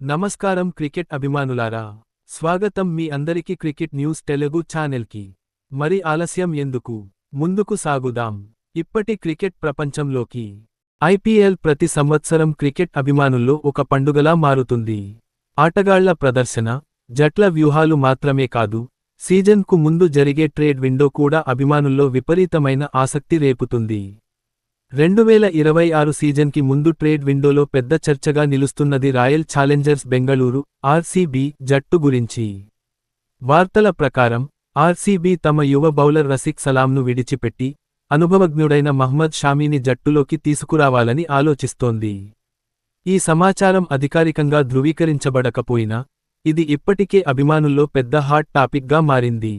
నమస్కారం క్రికెట్ అభిమానులారా, స్వాగతం మీ అందరికి క్రికెట్ న్యూస్ తెలుగు ఛానల్కి. మరి ఆలస్యం ఎందుకు, ముందుకు సాగుదాం. ఇప్పటి క్రికెట్ ప్రపంచంలోకి ఐపీఎల్ ప్రతి సంవత్సరం క్రికెట్ అభిమానుల్లో ఒక పండుగలా మారుతుంది. ఆటగాళ్ల ప్రదర్శన, జట్ల వ్యూహాలు మాత్రమే కాదు, సీజన్కు ముందు జరిగే ట్రేడ్ విండో కూడా అభిమానుల్లో విపరీతమైన ఆసక్తి రేపుతుంది. 2026 సీజన్కి ముందు ట్రేడ్ విండోలో పెద్ద చర్చగా నిలుస్తున్నది రాయల్ ఛాలెంజర్స్ బెంగళూరు ఆర్సీబీ జట్టు గురించి. వార్తల ప్రకారం ఆర్సీబీ తమ యువ బౌలర్ రసిక్ సలాంను విడిచిపెట్టి అనుభవజ్ఞుడైన మహ్మద్ షామీని జట్టులోకి తీసుకురావాలని ఆలోచిస్తోంది. ఈ సమాచారం అధికారికంగా ధృవీకరించబడకపోయినా ఇది ఇప్పటికే అభిమానుల్లో పెద్ద హాట్ టాపిక్గా మారింది.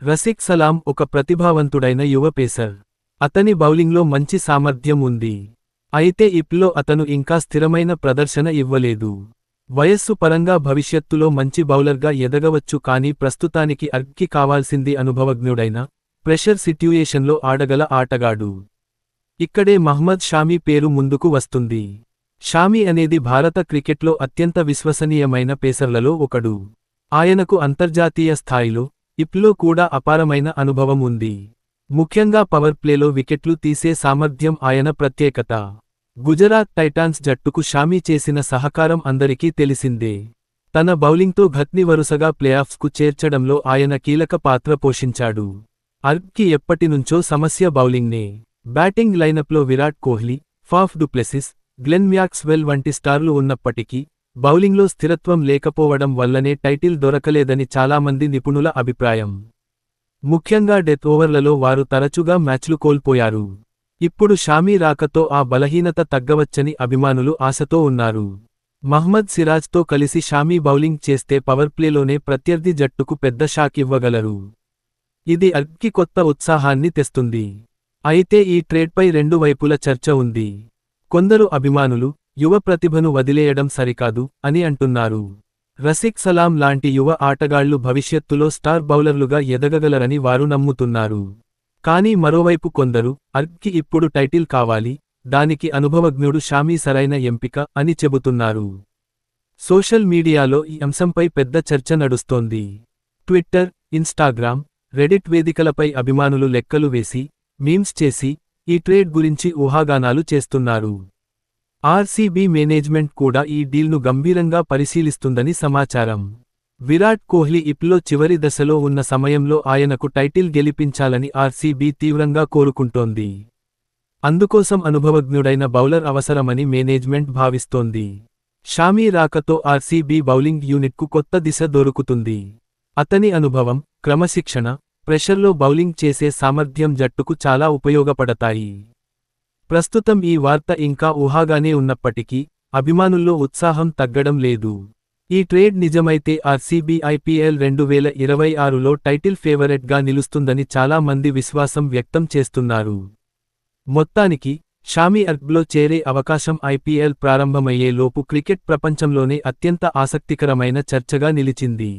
రసిక్ సలాం ఒక ప్రతిభావంతుడైన యువ పేసర్. అతని బౌలింగ్లో మంచి సామర్థ్యం ఉంది. అయితే ఇప్లో అతను ఇంకా స్థిరమైన ప్రదర్శన ఇవ్వలేదు. వయస్సు పరంగా భవిష్యత్తులో మంచి బౌలర్గా ఎదగవచ్చు, కానీ ప్రస్తుతానికి అర్కి కావాల్సింది అనుభవజ్ఞుడైన, ప్రెషర్ సిట్యుయేషన్లో ఆడగల ఆటగాడు. ఇక్కడే మహ్మద్ షామీ పేరు ముందుకు వస్తుంది. షామీ అనేది భారత క్రికెట్లో అత్యంత విశ్వసనీయమైన పేసర్లలో ఒకడు. ఆయనకు అంతర్జాతీయ స్థాయిలో, ఇప్లో కూడా అపారమైన అనుభవం ఉంది. ముఖ్యంగా పవర్ ప్లేలో వికెట్లు తీసే సామర్థ్యం ఆయన ప్రత్యేకత. గుజరాత్ టైటాన్స్ జట్టుకు షామీ చేసిన సహకారం అందరికీ తెలిసిందే. తన బౌలింగ్తో గత్ని వరుసగా ప్లేఆఫ్స్కు చేర్చడంలో ఆయన కీలక పాత్ర పోషించాడు. అర్కి ఎప్పటినుంచో సమస్య బౌలింగ్నే. బ్యాటింగ్ లైనప్లో Virat Kohli, Faf du Plessis, Glenn Maxwell వంటి స్టార్లు ఉన్నప్పటికీ బౌలింగ్లో స్థిరత్వం లేకపోవడం వల్లనే టైటిల్ దొరకలేదని చాలామంది నిపుణుల అభిప్రాయం. ముఖ్యంగా డెత్ ఓవర్లలో వారు తరచుగా మ్యాచ్లు కోల్పోయారు. ఇప్పుడు షామీ రాకతో ఆ బలహీనత తగ్గవచ్చని అభిమానులు ఆశతో ఉన్నారు. మహ్మద్ సిరాజ్తో కలిసి షామీ బౌలింగ్ చేస్తే పవర్ ప్లేలోనే ప్రత్యర్థి జట్టుకు పెద్ద షాక్ ఇవ్వగలరు. ఇది అర్కి కొత్త ఉత్సాహాన్ని తెస్తుంది. అయితే ఈ ట్రేడ్పై రెండు వైపుల చర్చ ఉంది. కొందరు అభిమానులు యువ ప్రతిభను వదిలేయడం సరికాదు అని అంటున్నారు. రసిక్ సలాం లాంటి యువ ఆటగాళ్లు భవిష్యత్తులో స్టార్ బౌలర్లుగా ఎదగగలరని వారు నమ్ముతున్నారు. కానీ మరోవైపు కొందరు అర్కి ఇప్పుడు టైటిల్ కావాలి, దానికి అనుభవజ్ఞుడు షామీ సరైన ఎంపిక అని చెబుతున్నారు. సోషల్ మీడియాలో ఈ అంశంపై పెద్ద చర్చ నడుస్తోంది. ట్విట్టర్, ఇన్స్టాగ్రామ్, రెడిట్ వేదికలపై అభిమానులు లెక్కలు వేసి, మీమ్స్ చేసి ఈ ట్రేడ్ గురించి ఊహాగానాలు చేస్తున్నారు. ఆర్సీబీ మేనేజ్మెంట్ కూడా ఈ డీల్ను గంభీరంగా పరిశీలిస్తుందని సమాచారం. విరాట్ కోహ్లీ ఇప్లో చివరి దశలో ఉన్న సమయంలో ఆయనకు టైటిల్ గెలిపించాలని ఆర్సీబీ తీవ్రంగా కోరుకుంటోంది. అందుకోసం అనుభవజ్ఞుడైన బౌలర్ అవసరమని మేనేజ్మెంట్ భావిస్తోంది. షామీ రాకతో ఆర్సీబీ బౌలింగ్ యూనిట్కు కొత్త దిశ దొరుకుతుంది. అతని అనుభవం, క్రమశిక్షణ, ప్రెషర్లో బౌలింగ్ చేసే సామర్థ్యం జట్టుకు చాలా ఉపయోగపడతాయి. ప్రస్తుతం ఈ వార్త ఇంకా ఊహాగానే ఉన్నప్పటికీ అభిమానుల్లో ఉత్సాహం తగ్గడం లేదు. ఈ ట్రేడ్ నిజమైతే ఆర్సీబీ ఐపీఎల్ 2026లో టైటిల్ ఫేవరెట్గా నిలుస్తుందని చాలా మంది విశ్వాసం వ్యక్తం చేస్తున్నారు. మొత్తానికి షామీ అర్క్లో చేరే అవకాశం ఐపీఎల్ ప్రారంభమయ్యే లోపు క్రికెట్ ప్రపంచంలోనే అత్యంత ఆసక్తికరమైన చర్చగా నిలిచింది.